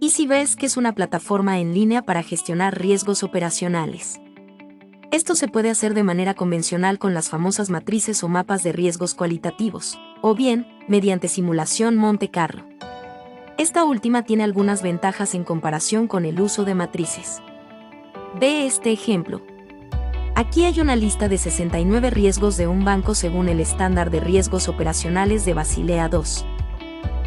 EasyRisk es una plataforma en línea para gestionar riesgos operacionales. Esto se puede hacer de manera convencional con las famosas matrices o mapas de riesgos cualitativos, o bien, mediante simulación Monte Carlo. Esta última tiene algunas ventajas en comparación con el uso de matrices. Ve este ejemplo. Aquí hay una lista de 69 riesgos de un banco según el estándar de riesgos operacionales de Basilea II.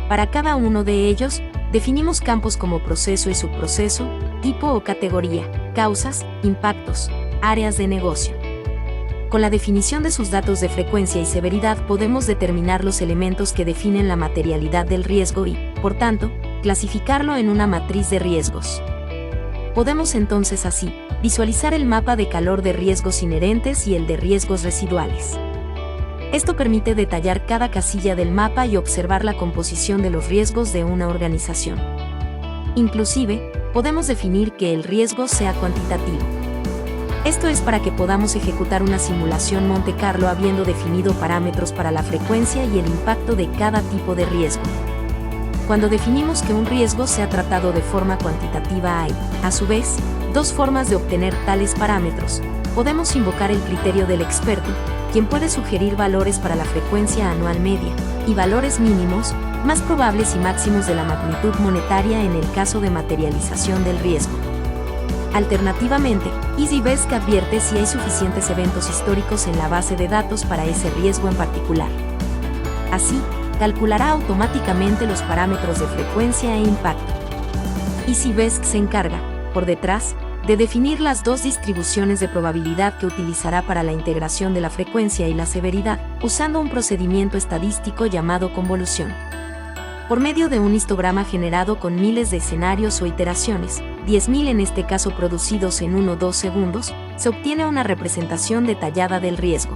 Para cada uno de ellos, definimos campos como proceso y subproceso, tipo o categoría, causas, impactos, áreas de negocio. Con la definición de sus datos de frecuencia y severidad podemos determinar los elementos que definen la materialidad del riesgo y, por tanto, clasificarlo en una matriz de riesgos. Podemos entonces así visualizar el mapa de calor de riesgos inherentes y el de riesgos residuales. Esto permite detallar cada casilla del mapa y observar la composición de los riesgos de una organización. Inclusive, podemos definir que el riesgo sea cuantitativo. Esto es para que podamos ejecutar una simulación Monte Carlo habiendo definido parámetros para la frecuencia y el impacto de cada tipo de riesgo. Cuando definimos que un riesgo sea tratado de forma cuantitativa hay, a su vez, dos formas de obtener tales parámetros. Podemos invocar el criterio del experto, quien puede sugerir valores para la frecuencia anual media, y valores mínimos, más probables y máximos de la magnitud monetaria en el caso de materialización del riesgo. Alternativamente, EasyRisk advierte si hay suficientes eventos históricos en la base de datos para ese riesgo en particular. Así, calculará automáticamente los parámetros de frecuencia e impacto. EasyRisk se encarga, por detrás, de definir las dos distribuciones de probabilidad que utilizará para la integración de la frecuencia y la severidad, usando un procedimiento estadístico llamado convolución. Por medio de un histograma generado con miles de escenarios o iteraciones, 10.000 en este caso producidos en 1 o 2 segundos, se obtiene una representación detallada del riesgo.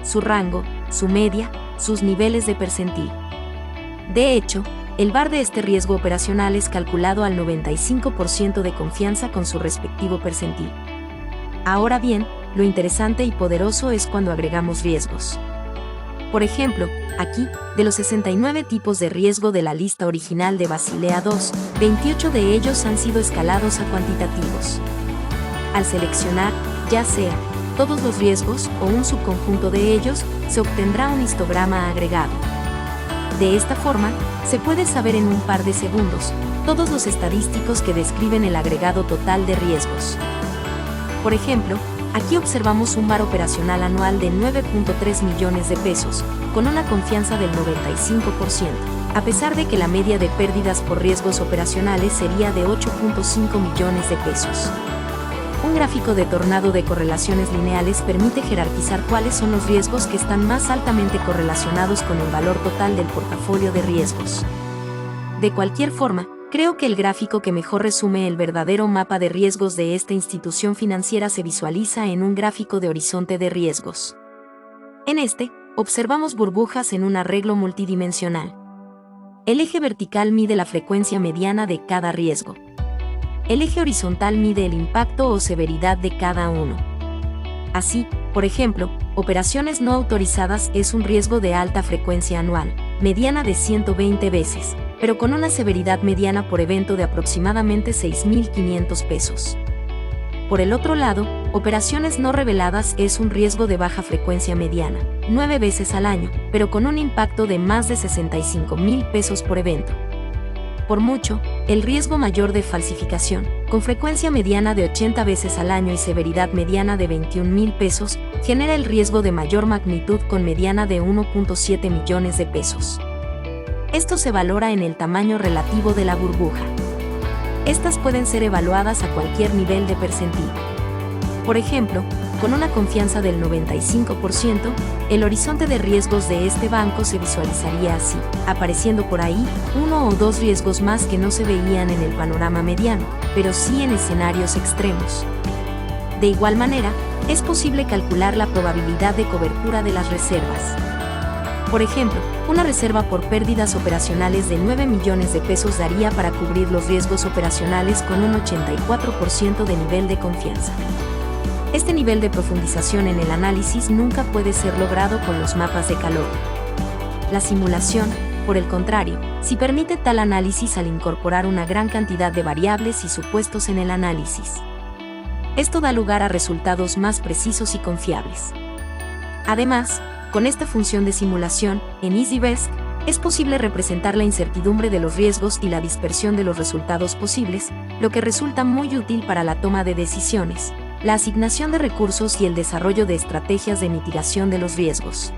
Su rango, su media, sus niveles de percentil. De hecho, el VAR de este riesgo operacional es calculado al 95% de confianza con su respectivo percentil. Ahora bien, lo interesante y poderoso es cuando agregamos riesgos. Por ejemplo, aquí, de los 69 tipos de riesgo de la lista original de Basilea II, 28 de ellos han sido escalados a cuantitativos. Al seleccionar, ya sea, todos los riesgos o un subconjunto de ellos, se obtendrá un histograma agregado. De esta forma, se puede saber en un par de segundos todos los estadísticos que describen el agregado total de riesgos. Por ejemplo, aquí observamos un VAR operacional anual de 9.3 millones de pesos, con una confianza del 95%, a pesar de que la media de pérdidas por riesgos operacionales sería de 8.5 millones de pesos. Un gráfico de tornado de correlaciones lineales permite jerarquizar cuáles son los riesgos que están más altamente correlacionados con el valor total del portafolio de riesgos. De cualquier forma, creo que el gráfico que mejor resume el verdadero mapa de riesgos de esta institución financiera se visualiza en un gráfico de horizonte de riesgos. En este, observamos burbujas en un arreglo multidimensional. El eje vertical mide la frecuencia mediana de cada riesgo. El eje horizontal mide el impacto o severidad de cada uno. Así, por ejemplo, operaciones no autorizadas es un riesgo de alta frecuencia anual, mediana de 120 veces, pero con una severidad mediana por evento de aproximadamente 6.500 pesos. Por el otro lado, operaciones no reveladas es un riesgo de baja frecuencia mediana, 9 veces al año, pero con un impacto de más de 65.000 pesos por evento. Por mucho, el riesgo mayor de falsificación, con frecuencia mediana de 80 veces al año y severidad mediana de 21.000 pesos, genera el riesgo de mayor magnitud con mediana de 1.7 millones de pesos. Esto se valora en el tamaño relativo de la burbuja. Estas pueden ser evaluadas a cualquier nivel de percentil. Por ejemplo, con una confianza del 95%, el horizonte de riesgos de este banco se visualizaría así, apareciendo por ahí uno o dos riesgos más que no se veían en el panorama mediano, pero sí en escenarios extremos. De igual manera, es posible calcular la probabilidad de cobertura de las reservas. Por ejemplo, una reserva por pérdidas operacionales de 9 millones de pesos daría para cubrir los riesgos operacionales con un 84% de nivel de confianza. Este nivel de profundización en el análisis nunca puede ser logrado con los mapas de calor. La simulación, Por el contrario, si permite tal análisis al incorporar una gran cantidad de variables y supuestos en el análisis. Esto da lugar a resultados más precisos y confiables. Además, con esta función de simulación, en EasyRisk, es posible representar la incertidumbre de los riesgos y la dispersión de los resultados posibles, lo que resulta muy útil para la toma de decisiones, la asignación de recursos y el desarrollo de estrategias de mitigación de los riesgos.